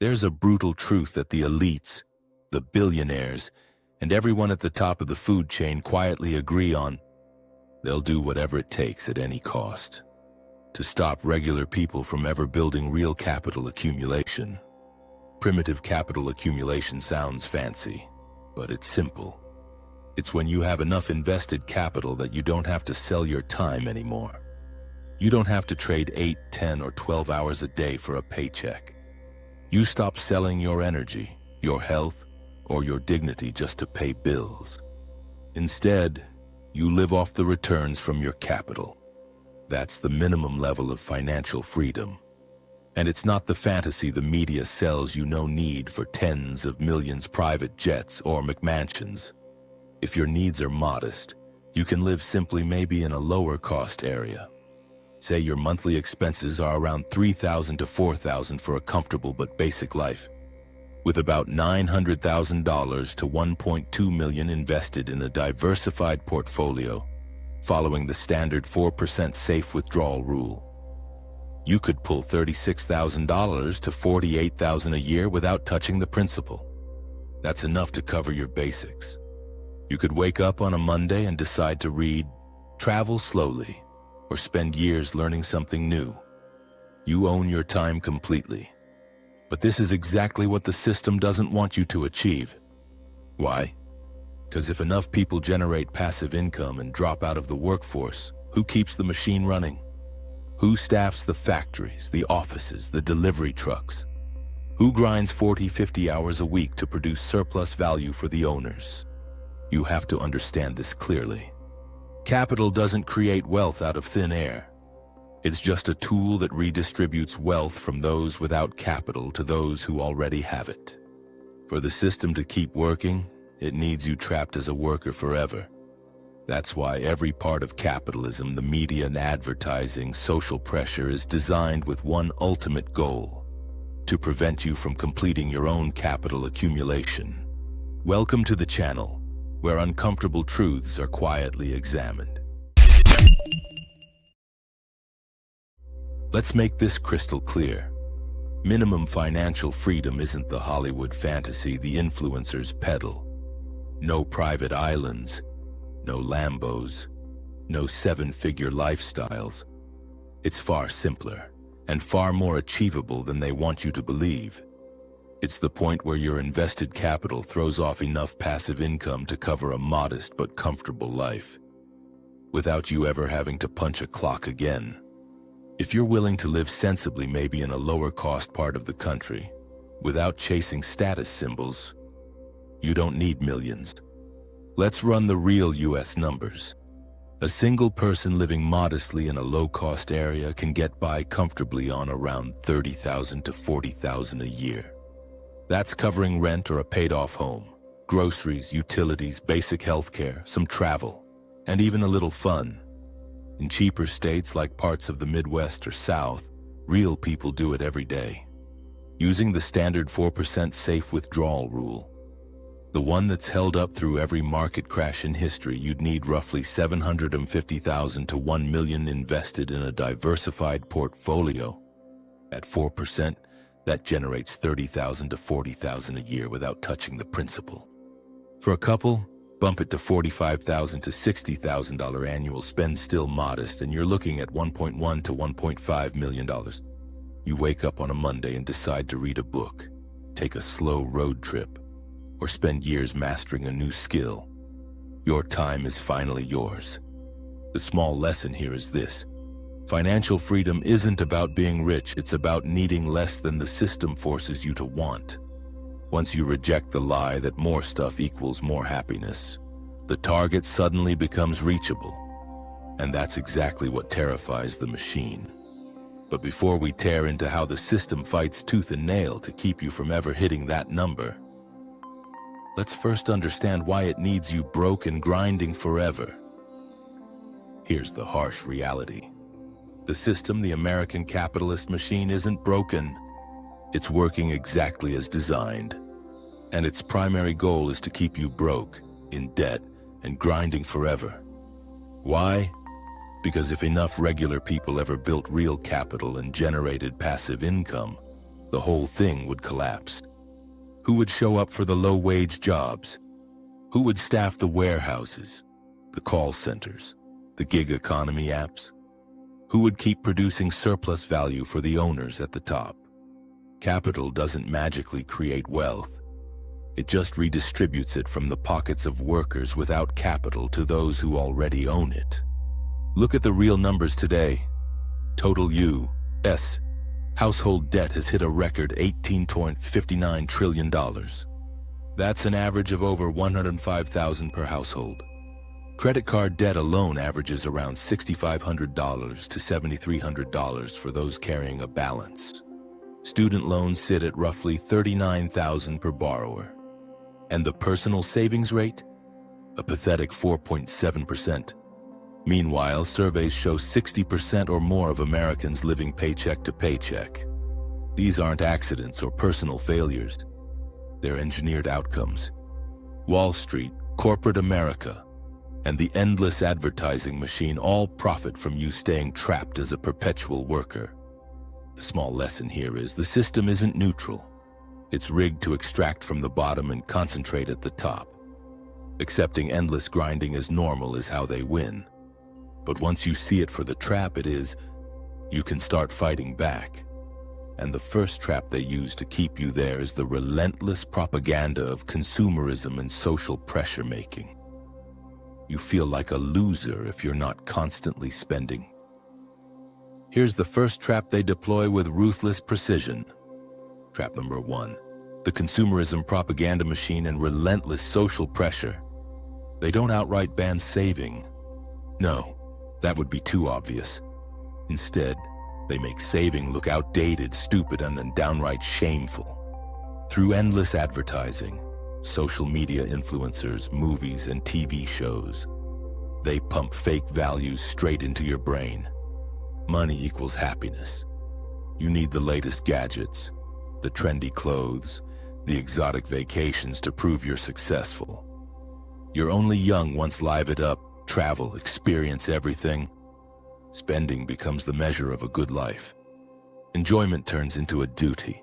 There's a brutal truth that the elites, the billionaires, and everyone at the top of the food chain quietly agree on. They'll do whatever it takes at any cost to stop regular people from ever building real capital accumulation. Primitive capital accumulation sounds fancy, but it's simple. It's when you have enough invested capital that you don't have to sell your time anymore. You don't have to trade 8, 10, or 12 hours a day for a paycheck. You stop selling your energy, your health, or your dignity just to pay bills. Instead, you live off the returns from your capital. That's the minimum level of financial freedom. And it's not the fantasy the media sells you no need for tens of millions private jets or McMansions. If your needs are modest, you can live simply maybe in a lower cost area. Say your monthly expenses are around $3,000 to $4,000 for a comfortable but basic life, with about $900,000 to $1.2 million invested in a diversified portfolio, following the standard 4% safe withdrawal rule. You could pull $36,000 to $48,000 a year without touching the principal. That's enough to cover your basics. You could wake up on a Monday and decide to read, travel slowly, or spend years learning something new. You own your time completely. But this is exactly what the system doesn't want you to achieve. Why? Because if enough people generate passive income and drop out of the workforce, who keeps the machine running? Who staffs the factories, the offices, the delivery trucks? Who grinds 40, 50 hours a week to produce surplus value for the owners? You have to understand this clearly. Capital doesn't create wealth out of thin air. It's just a tool that redistributes wealth from those without capital to those who already have it. For the system to keep working, it needs you trapped as a worker forever. That's why every part of capitalism, the media and advertising, social pressure, is designed with one ultimate goal: to prevent you from completing your own capital accumulation. Welcome to the channel, where uncomfortable truths are quietly examined. Let's make this crystal clear. Minimum financial freedom isn't the Hollywood fantasy the influencers peddle. No private islands, no Lambos, no seven-figure lifestyles. It's far simpler and far more achievable than they want you to believe. It's the point where your invested capital throws off enough passive income to cover a modest but comfortable life, without you ever having to punch a clock again. If you're willing to live sensibly, maybe in a lower-cost part of the country, without chasing status symbols, you don't need millions. Let's run the real US numbers. A single person living modestly in a low-cost area can get by comfortably on around $30,000 to $40,000 a year. That's covering rent or a paid-off home, groceries, utilities, basic healthcare, some travel, and even a little fun. In cheaper states like parts of the Midwest or South, real people do it every day, using the standard 4% safe withdrawal rule. The one that's held up through every market crash in history. You'd need roughly $750,000 to $1 million invested in a diversified portfolio. At 4%, that generates $30,000 to $40,000 a year without touching the principal. For a couple, bump it to $45,000 to $60,000 annual spend, still modest, and you're looking at $1.1 to $1.5 million. You wake up on a Monday and decide to read a book, take a slow road trip, or spend years mastering a new skill. Your time is finally yours. The small lesson here is this: financial freedom isn't about being rich, it's about needing less than the system forces you to want. Once you reject the lie that more stuff equals more happiness, the target suddenly becomes reachable. And that's exactly what terrifies the machine. But before we tear into how the system fights tooth and nail to keep you from ever hitting that number, let's first understand why it needs you broke and grinding forever. Here's the harsh reality. The system, the American capitalist machine, isn't broken. It's working exactly as designed. And its primary goal is to keep you broke, in debt, and grinding forever. Why? Because if enough regular people ever built real capital and generated passive income, The whole thing would collapse. Who would show up for the low-wage jobs? Who would staff the warehouses, the call centers, the gig economy apps? Who would keep producing surplus value for the owners at the top? Capital doesn't magically create wealth. It just redistributes it from the pockets of workers without capital to those who already own it. Look at the real numbers today. Total U.S. household debt has hit a record $18.59 trillion. That's an average of over $105,000 per household. Credit card debt alone averages around $6,500 to $7,300 for those carrying a balance. Student loans sit at roughly $39,000 per borrower. And the personal savings rate? A pathetic 4.7%. Meanwhile, surveys show 60% or more of Americans living paycheck to paycheck. These aren't accidents or personal failures. They're engineered outcomes. Wall Street, corporate America, and the endless advertising machine all profit from you staying trapped as a perpetual worker. The small lesson here is the system isn't neutral. It's rigged to extract from the bottom and concentrate at the top. Accepting endless grinding as normal is how they win. But once you see it for the trap it is, you can start fighting back. And the first trap they use to keep you there is the relentless propaganda of consumerism and social pressure making. You feel like a loser if you're not constantly spending. Here's the first trap they deploy with ruthless precision. Trap number 1. The consumerism propaganda machine and relentless social pressure. They don't outright ban saving. No, that would be too obvious. Instead, they make saving look outdated, stupid, and downright shameful. Through endless advertising, social media influencers, movies, and TV shows, they pump fake values straight into your brain. Money equals happiness. You need the latest gadgets, the trendy clothes, the exotic vacations to prove you're successful. You're only young once live it up, travel, experience everything. Spending becomes the measure of a good life. Enjoyment turns into a duty.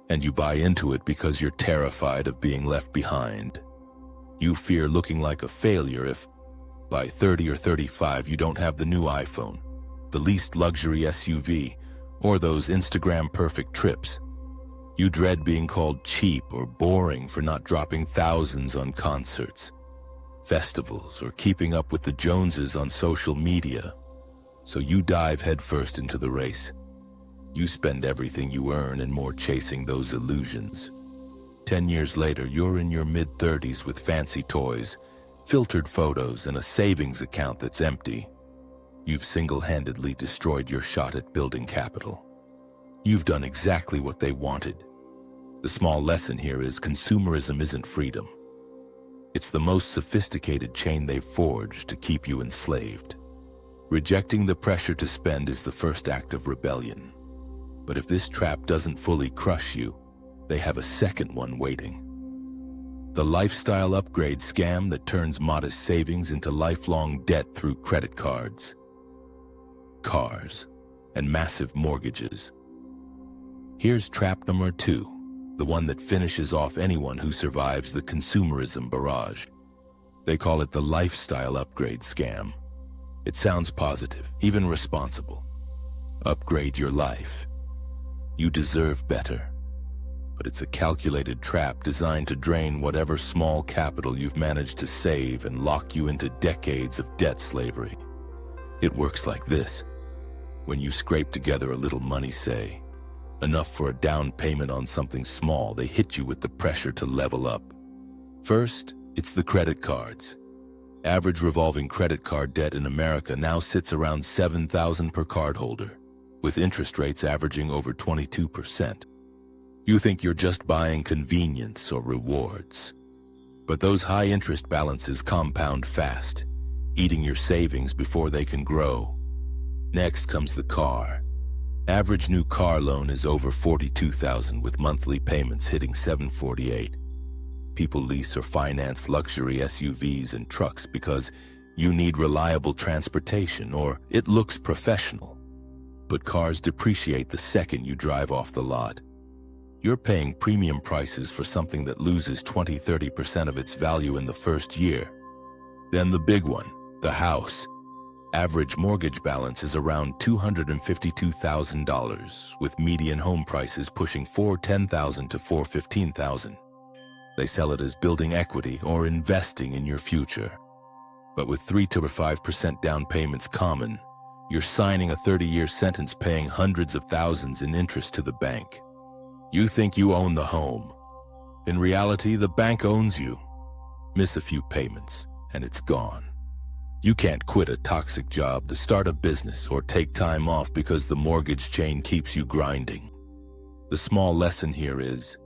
And you buy into it because you're terrified of being left behind. You fear looking like a failure if, by 30 or 35, you don't have the new iPhone, the least luxury SUV, or those Instagram-perfect trips. You dread being called cheap or boring for not dropping thousands on concerts, festivals, or keeping up with the Joneses on social media. So you dive headfirst into the race. You spend everything you earn and more chasing those illusions. 10 years later, you're in your mid-30s with fancy toys, filtered photos, and a savings account that's empty. You've single-handedly destroyed your shot at building capital. You've done exactly what they wanted. The small lesson here is consumerism isn't freedom. It's the most sophisticated chain they've forged to keep you enslaved. Rejecting the pressure to spend is the first act of rebellion. But if this trap doesn't fully crush you, they have a second one waiting. The lifestyle upgrade scam that turns modest savings into lifelong debt through credit cards, cars, and massive mortgages. Here's trap number 2, the one that finishes off anyone who survives the consumerism barrage. They call it the lifestyle upgrade scam. It sounds positive, even responsible. Upgrade your life. You deserve better. But it's a calculated trap designed to drain whatever small capital you've managed to save and lock you into decades of debt slavery. It works like this. When you scrape together a little money, say, enough for a down payment on something small, they hit you with the pressure to level up. First, it's the credit cards. Average revolving credit card debt in America now sits around $7,000 per cardholder, with interest rates averaging over 22%. You think you're just buying convenience or rewards. But those high-interest balances compound fast, eating your savings before they can grow. Next comes the car. Average new car loan is over $42,000 with monthly payments hitting $748. People lease or finance luxury SUVs and trucks because you need reliable transportation or it looks professional. But cars depreciate the second you drive off the lot. You're paying premium prices for something that loses 20–30% of its value in the first year. Then the big one, the house. Average mortgage balance is around $252,000, with median home prices pushing $410,000 to $415,000. They sell it as building equity or investing in your future. But with 3–5% down payments common, you're signing a 30-year sentence paying hundreds of thousands in interest to the bank. You think you own the home. In reality, the bank owns you. Miss a few payments, and it's gone. You can't quit a toxic job to start a business or take time off because the mortgage chain keeps you grinding. The small lesson here is,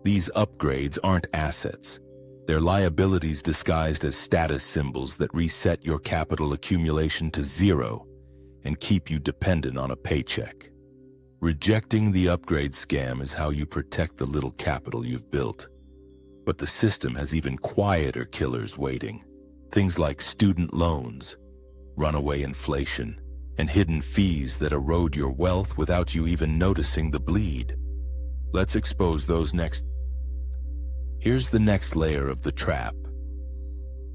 these upgrades aren't assets. They're liabilities disguised as status symbols that reset your capital accumulation to zero and keep you dependent on a paycheck. Rejecting the upgrade scam is how you protect the little capital you've built. But the system has even quieter killers waiting. Things like student loans, runaway inflation, and hidden fees that erode your wealth without you even noticing the bleed. Let's expose those next. Here's the next layer of the trap.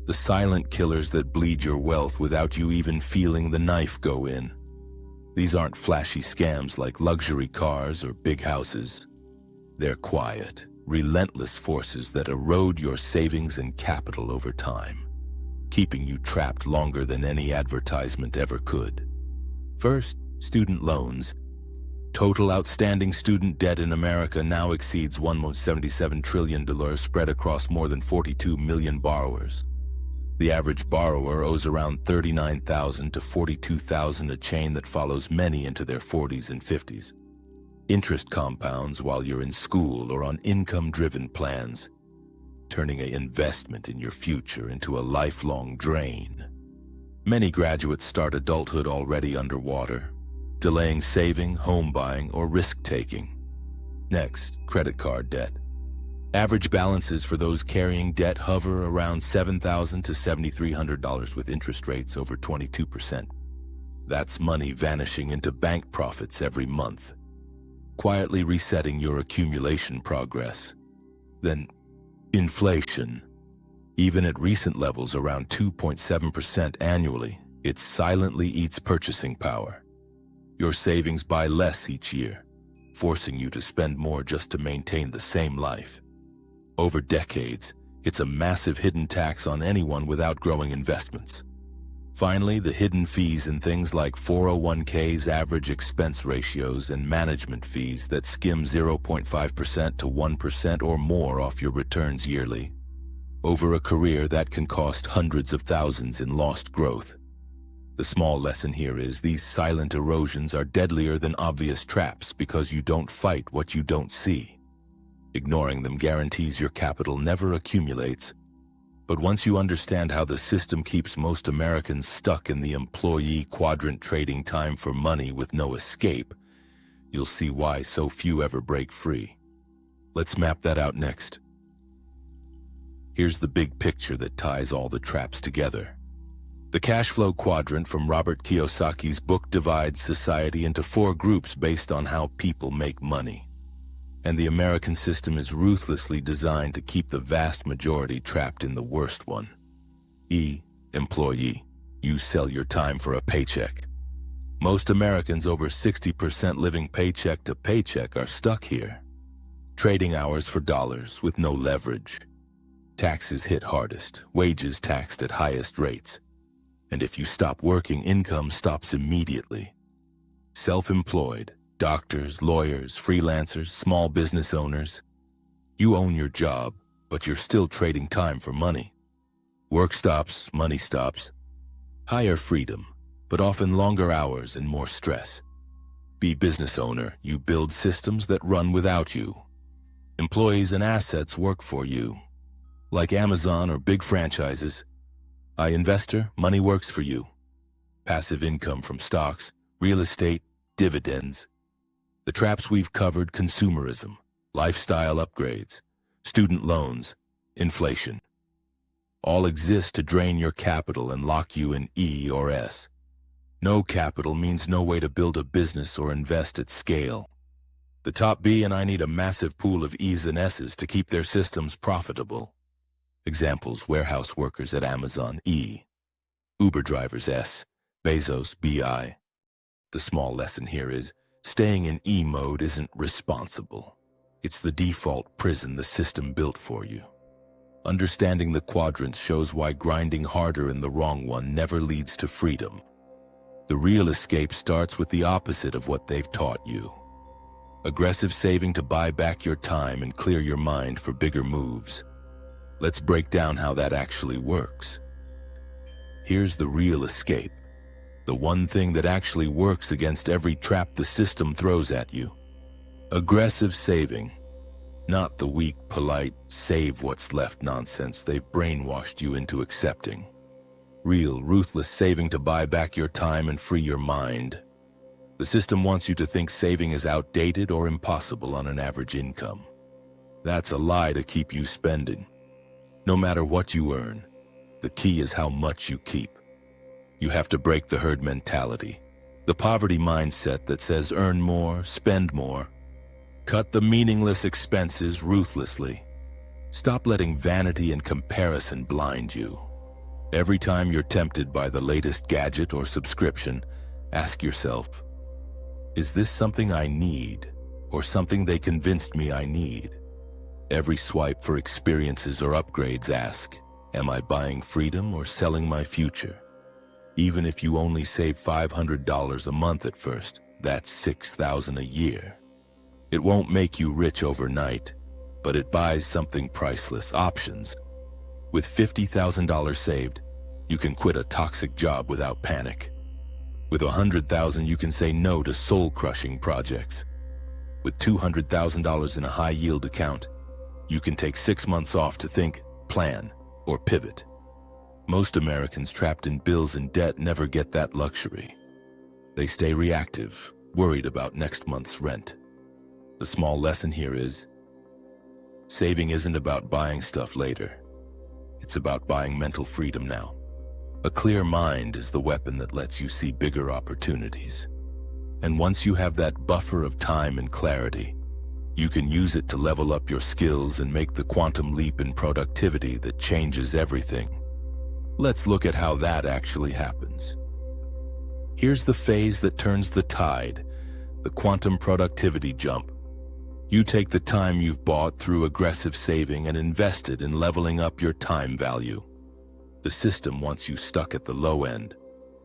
The silent killers that bleed your wealth without you even feeling the knife go in. These aren't flashy scams like luxury cars or big houses. They're quiet, relentless forces that erode your savings and capital over time, keeping you trapped longer than any advertisement ever could. First, student loans. Total outstanding student debt in America now exceeds $1.77 trillion spread across more than 42 million borrowers. The average borrower owes around $39,000 to $42,000, a chain that follows many into their 40s and 50s. Interest compounds while you're in school or on income-driven plans, turning an investment in your future into a lifelong drain. Many graduates start adulthood already underwater, delaying saving, home buying, or risk-taking. Next, credit card debt. Average balances for those carrying debt hover around $7,000 to $7,300 with interest rates over 22%. That's money vanishing into bank profits every month, quietly resetting your accumulation progress. Then, inflation. Even at recent levels around 2.7% annually, it silently eats purchasing power. Your savings buy less each year, forcing you to spend more just to maintain the same life. Over decades, it's a massive hidden tax on anyone without growing investments. Finally, the hidden fees in things like 401ks, average expense ratios, and management fees that skim 0.5% to 1% or more off your returns yearly. Over a career, that can cost hundreds of thousands in lost growth. The small lesson here is these silent erosions are deadlier than obvious traps because you don't fight what you don't see. Ignoring them guarantees your capital never accumulates. But once you understand how the system keeps most Americans stuck in the employee quadrant trading time for money with no escape, you'll see why so few ever break free. Let's map that out next. Here's the big picture that ties all the traps together. The cash flow quadrant from Robert Kiyosaki's book divides society into 4 groups based on how people make money. And the American system is ruthlessly designed to keep the vast majority trapped in the worst one. E, employee. You sell your time for a paycheck. Most Americans, over 60% living paycheck to paycheck, are stuck here. Trading hours for dollars with no leverage. Taxes hit hardest, wages taxed at highest rates. And if you stop working, income stops immediately. Self-employed. Doctors, lawyers, freelancers, small business owners. You own your job, but you're still trading time for money. Work stops, money stops. Higher freedom, but often longer hours and more stress. Be business owner, you build systems that run without you. Employees and assets work for you. Like Amazon or big franchises. Investor, money works for you. Passive income from stocks, real estate, dividends. The traps we've covered: consumerism, lifestyle upgrades, student loans, inflation. All exist to drain your capital and lock you in E or S. No capital means no way to build a business or invest at scale. The top B and I need a massive pool of E's and S's to keep their systems profitable. Examples: warehouse workers at Amazon, E. Uber drivers, S. Bezos, BI. The small lesson here is, staying in E mode isn't responsible. It's the default prison the system built for you. Understanding the quadrants shows why grinding harder in the wrong one never leads to freedom. The real escape starts with the opposite of what they've taught you. Aggressive saving to buy back your time and clear your mind for bigger moves. Let's break down how that actually works. Here's the real escape. The one thing that actually works against every trap the system throws at you. Aggressive saving. Not the weak, polite, save what's left nonsense they've brainwashed you into accepting. Real, ruthless saving to buy back your time and free your mind. The system wants you to think saving is outdated or impossible on an average income. That's a lie to keep you spending. No matter what you earn, the key is how much you keep. You have to break the herd mentality, the poverty mindset that says earn more, spend more. Cut the meaningless expenses ruthlessly. Stop letting vanity and comparison blind you. Every time you're tempted by the latest gadget or subscription, ask yourself, is this something I need or something they convinced me I need? Every swipe for experiences or upgrades, ask, am I buying freedom or selling my future? Even if you only save $500 a month at first, that's $6,000 a year. It won't make you rich overnight, but it buys something priceless: options. With $50,000 saved, you can quit a toxic job without panic. With $100,000, you can say no to soul-crushing projects. With $200,000 in a high-yield account, you can take 6 months off to think, plan, or pivot. Most Americans trapped in bills and debt never get that luxury. They stay reactive, worried about next month's rent. The small lesson here is, saving isn't about buying stuff later. It's about buying mental freedom now. A clear mind is the weapon that lets you see bigger opportunities. And once you have that buffer of time and clarity, you can use it to level up your skills and make the quantum leap in productivity that changes everything. Let's look at how that actually happens. Here's the phase that turns the tide, the quantum productivity jump. You take the time you've bought through aggressive saving and invest it in leveling up your time value. The system wants you stuck at the low end,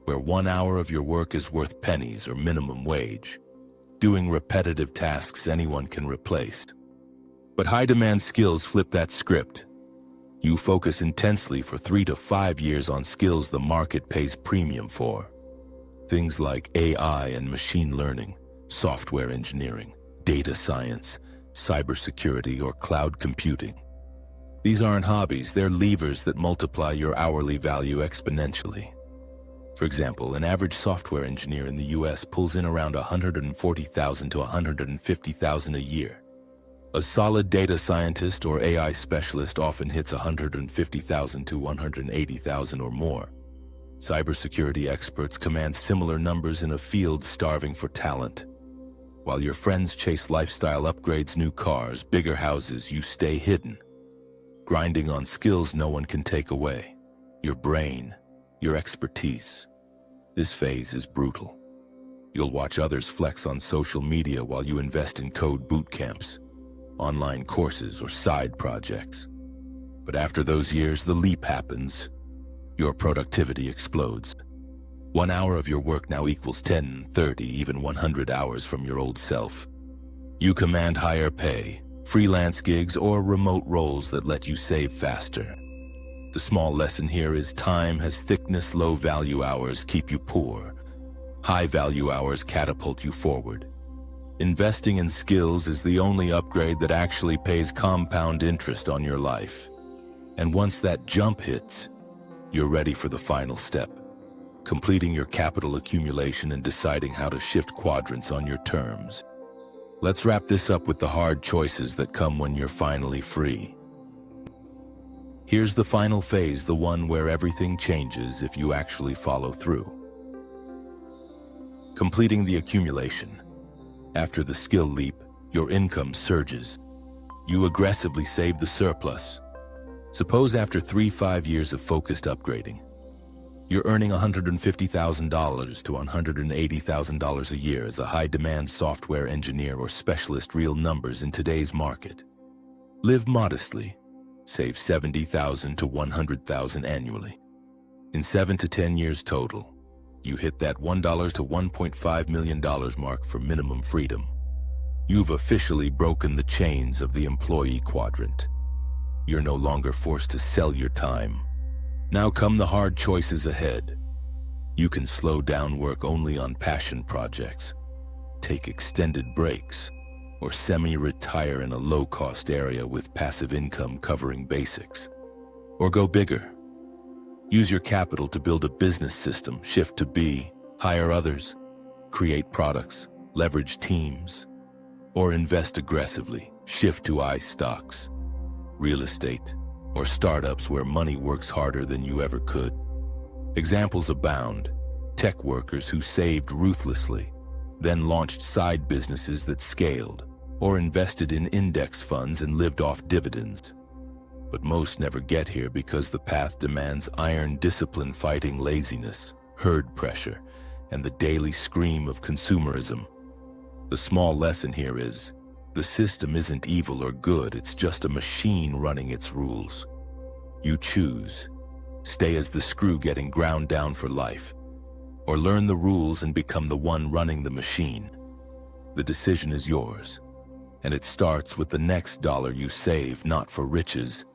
where 1 hour of your work is worth pennies or minimum wage, doing repetitive tasks anyone can replace. But high-demand skills flip that script. You focus intensely for 3 to 5 years on skills the market pays premium for. Things like AI and machine learning, software engineering, data science, cybersecurity, or cloud computing. These aren't hobbies, they're levers that multiply your hourly value exponentially. For example, an average software engineer in the US pulls in around $140,000 to $150,000 a year. A solid data scientist or AI specialist often hits $150,000 to $180,000 or more. Cybersecurity experts command similar numbers in a field starving for talent. While your friends chase lifestyle upgrades, new cars, bigger houses, you stay hidden, grinding on skills no one can take away. Your brain, your expertise. This phase is brutal. You'll watch others flex on social media while you invest in code boot camps, online courses, or side projects. But after those years, the leap happens. Your productivity explodes. 1 hour of your work now equals 10, 30, even 100 hours from your old self. You command higher pay, freelance gigs, or remote roles that let you save faster. The small lesson here is time has thickness. Low value hours keep you poor. High value hours catapult you forward. Investing in skills is the only upgrade that actually pays compound interest on your life. And once that jump hits, you're ready for the final step, completing your capital accumulation and deciding how to shift quadrants on your terms. Let's wrap this up with the hard choices that come when you're finally free. Here's the final phase, the one where everything changes if you actually follow through. Completing the accumulation. After the skill leap, Your income surges. You aggressively save the surplus. Suppose after 3-5 years of focused upgrading, you're earning $150,000 to $180,000 a year as a high-demand software engineer or specialist. Real numbers in today's market. Live modestly. Save $70,000 to $100,000 annually. In 7 to 10 years total, you hit that $1 to $1.5 million mark for minimum freedom. You've officially broken the chains of the employee quadrant. You're no longer forced to sell your time. Now come the hard choices ahead. You can slow down work only on passion projects, take extended breaks, or semi-retire in a low-cost area with passive income covering basics. Or go bigger. Use your capital to build a business system, shift to B, hire others, create products, leverage teams, or invest aggressively, shift to I stocks, real estate, or startups where money works harder than you ever could. Examples abound. Tech workers who saved ruthlessly, then launched side businesses that scaled, or invested in index funds and lived off dividends. But most never get here because the path demands iron discipline fighting laziness, herd pressure, and the daily scream of consumerism. The small lesson here is, the system isn't evil or good, it's just a machine running its rules. You choose. Stay as the screw getting ground down for life, or learn the rules and become the one running the machine. The decision is yours, and it starts with the next dollar you save, not for riches,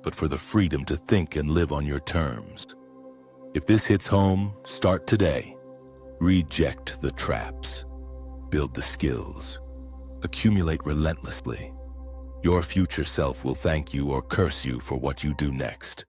but for the freedom to think and live on your terms. If this hits home, start today. Reject the traps. Build the skills. Accumulate relentlessly. Your future self will thank you or curse you for what you do next.